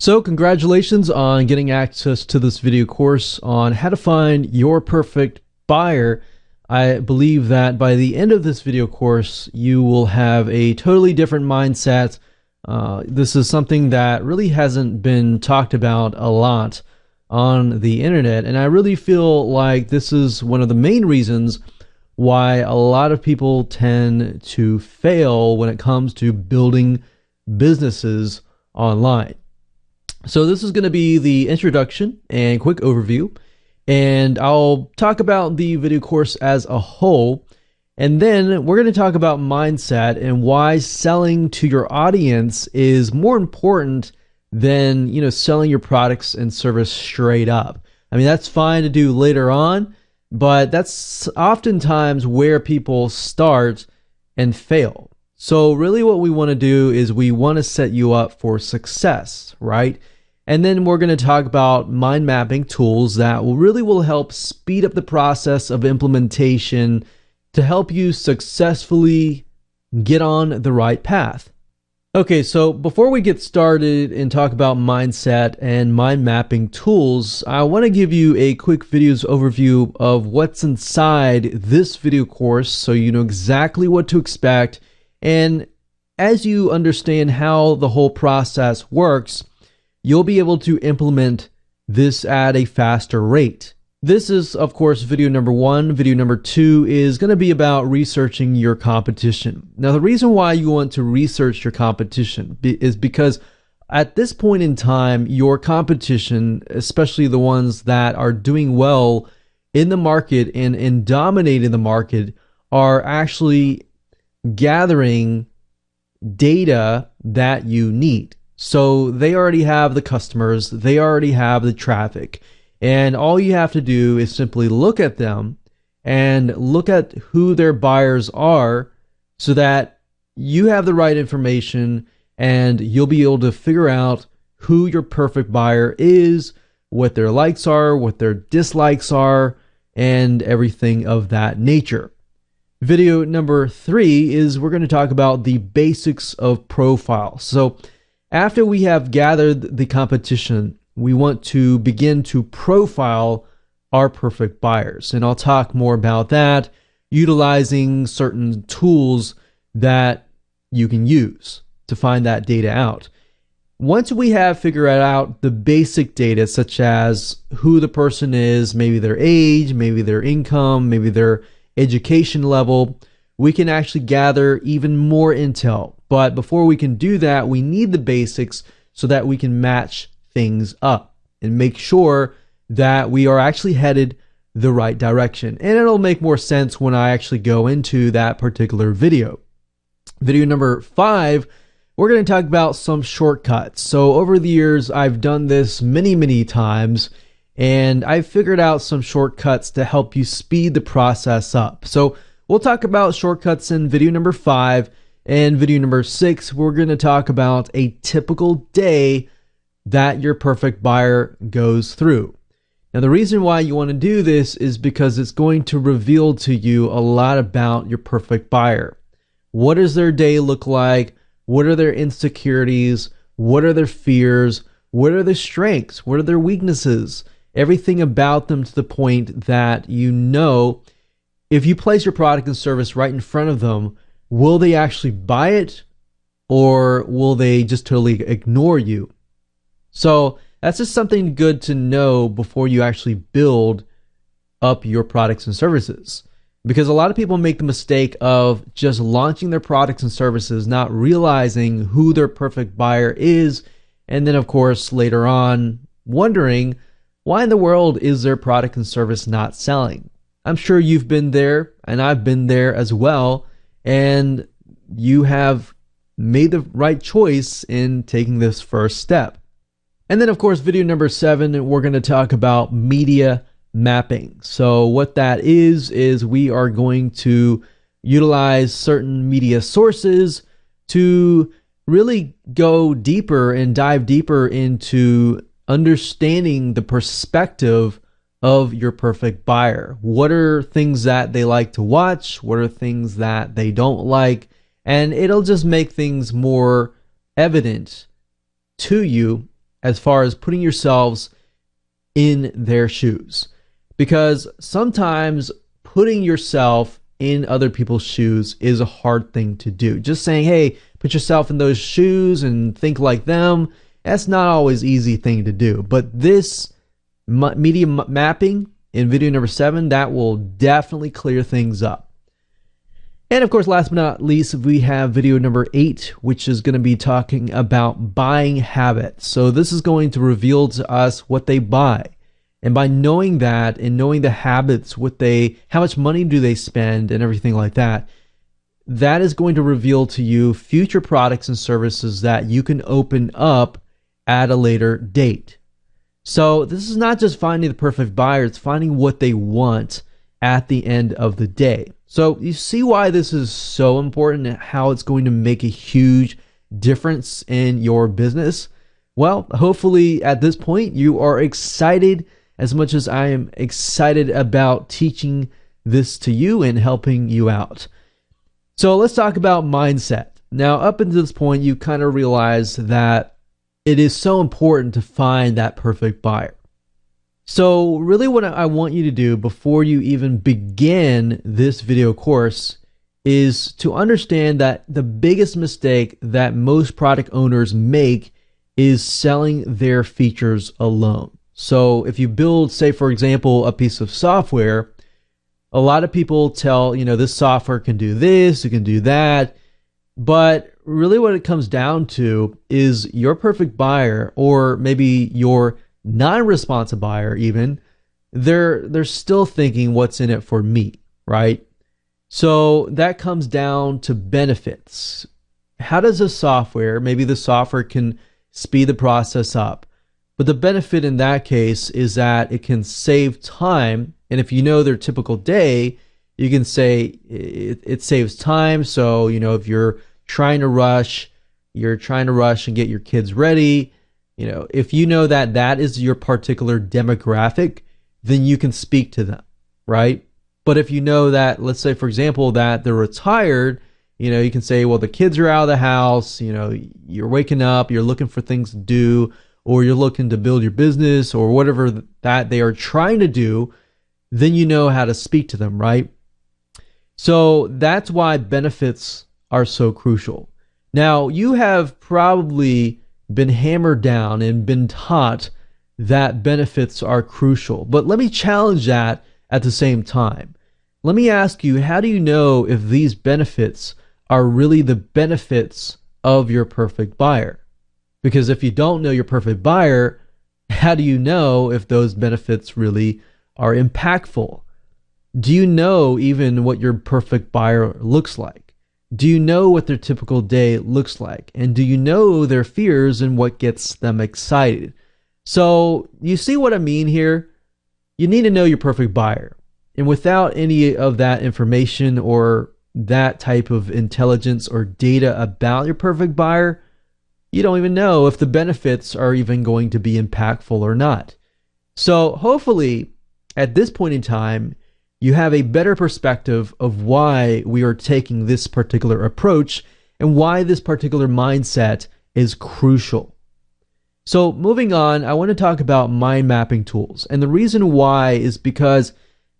So congratulations on getting access to this video course on how to find your perfect buyer. I believe that by the end of this video course, you will have a totally different mindset. This is something that really hasn't been talked about a lot on the internet, and I really feel like this is one of the main reasons why a lot of people tend to fail when it comes to building businesses online. So this is going to be the introduction and quick overview, and I'll talk about the video course as a whole, and then we're going to talk about mindset and why selling to your audience is more important than, selling your products and service straight up. I mean, that's fine to do later on, but that's oftentimes where people start and fail. So really what we want to do is we want to set you up for success, right? And then we're going to talk about mind mapping tools that will help speed up the process of implementation to help you successfully get on the right path. Okay, so before we get started and talk about mindset and mind mapping tools, I want to give you a quick videos overview of what's inside this video course so you know exactly what to expect. And as you understand how the whole process works, you'll be able to implement this at a faster rate. This is, of course, video number one. Video number two is going to be about researching your competition. Now, the reason why you want to research your competition is because at this point in time, your competition, especially the ones that are doing well in the market and dominating the market, are actually gathering data that you need. So they already have the customers, they already have the traffic, and all you have to do is simply look at them and look at who their buyers are so that you have the right information and you'll be able to figure out who your perfect buyer is, what their likes are, what their dislikes are, and everything of that nature. Video number three is we're going to talk about the basics of profile. So after we have gathered the competition, we want to begin to profile our perfect buyers. And I'll talk more about that, utilizing certain tools that you can use to find that data out. Once we have figured out the basic data, such as who the person is, maybe their age, maybe their income, maybe their education level, we can actually gather even more intel. But before we can do that, we need the basics so that we can match things up and make sure that we are actually headed the right direction. And it'll make more sense when I actually go into that particular video. Video number five, we're going to talk about some shortcuts. So over the years, I've done this many times, and I've figured out some shortcuts to help you speed the process up. So we'll talk about shortcuts in video number five. And video number six, we're going to talk about a typical day that your perfect buyer goes through. Now, the reason why you want to do this is because it's going to reveal to you a lot about your perfect buyer. What does their day look like? What are their insecurities? What are their fears? What are their strengths? What are their weaknesses? Everything about them, to the point that if you place your product and service right in front of them, will they actually buy it, or will they just totally ignore you? So that's just something good to know before you actually build up your products and services. Because a lot of people make the mistake of just launching their products and services, not realizing who their perfect buyer is, and then of course later on wondering, why in the world is their product and service not selling? I'm sure you've been there, and I've been there as well, and you have made the right choice in taking this first step. And then, of course, video number seven, we're going to talk about media mapping. So what that is we are going to utilize certain media sources to really go deeper and dive deeper into understanding the perspective of your perfect buyer. What are things that they like to watch? What are things that they don't like? And it'll just make things more evident to you as far as putting yourselves in their shoes. Because sometimes putting yourself in other people's shoes is a hard thing to do. Just saying, hey, put yourself in those shoes and think like them, that's not always an easy thing to do. But this media mapping in video number 7, that will definitely clear things up. And of course, last but not least, we have video number 8, which is going to be talking about buying habits. So this is going to reveal to us what they buy. And by knowing that and knowing the habits, how much money do they spend and everything like that, that is going to reveal to you future products and services that you can open up at a later date. So this is not just finding the perfect buyer, it's finding what they want at the end of the day. So you see why this is so important and how it's going to make a huge difference in your business? Well, hopefully at this point you are excited as much as I am excited about teaching this to you and helping you out. So let's talk about mindset. Now, up until this point, you kind of realize that it is so important to find that perfect buyer. So really what I want you to do before you even begin this video course is to understand that the biggest mistake that most product owners make is selling their features alone. So if you build, say, for example, a piece of software, a lot of people tell, this software can do this, it can do that. But really what it comes down to is your perfect buyer, or maybe your non-responsive buyer even, they're still thinking what's in it for me, right? So that comes down to benefits. How does a software, maybe the software can speed the process up? But the benefit in that case is that it can save time. And if you know their typical day, you can say it saves time. So, if you're trying to rush and get your kids ready, if you know that that is your particular demographic, then you can speak to them, right? But if you know that, let's say, for example, that they're retired, you can say, well, the kids are out of the house, you're waking up, you're looking for things to do, or you're looking to build your business or whatever that they are trying to do, then you know how to speak to them, right? So that's why benefits are so crucial. Now, you have probably been hammered down and been taught that benefits are crucial, but let me challenge that at the same time. Let me ask you, how do you know if these benefits are really the benefits of your perfect buyer? Because if you don't know your perfect buyer, how do you know if those benefits really are impactful? Do you know even what your perfect buyer looks like? Do you know what their typical day looks like? And do you know their fears and what gets them excited? So you see what I mean here? You need to know your perfect buyer. And without any of that information or that type of intelligence or data about your perfect buyer, you don't even know if the benefits are even going to be impactful or not. So hopefully at this point in time, you have a better perspective of why we are taking this particular approach and why this particular mindset is crucial. So moving on, I want to talk about mind mapping tools. And the reason why is because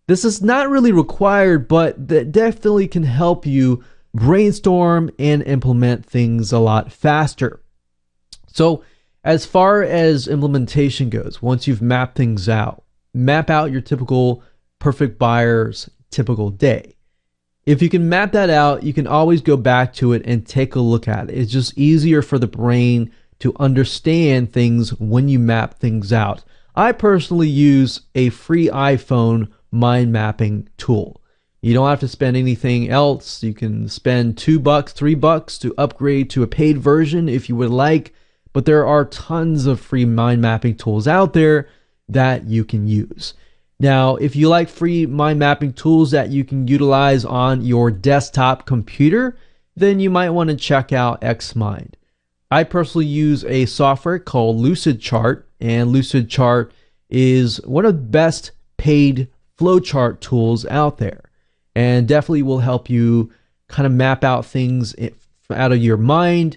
this is not really required, but that definitely can help you brainstorm and implement things a lot faster. So as far as implementation goes, once you've mapped things out, map out your typical perfect buyer's typical day. If you can map that out, you can always go back to it and take a look at it. It's just easier for the brain to understand things when you map things out. I personally use a free iPhone mind mapping tool. You don't have to spend anything else. You can spend $2, $3 to upgrade to a paid version if you would like. But there are tons of free mind mapping tools out there that you can use. Now, if you like free mind mapping tools that you can utilize on your desktop computer, then you might want to check out XMind. I personally use a software called Lucidchart, and Lucidchart is one of the best paid flowchart tools out there, and definitely will help you kind of map out things out of your mind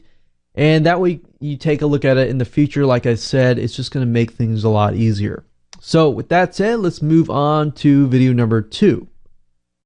And that way you take a look at it in the future. Like I said, it's just going to make things a lot easier. So with that said, let's move on to video number 2.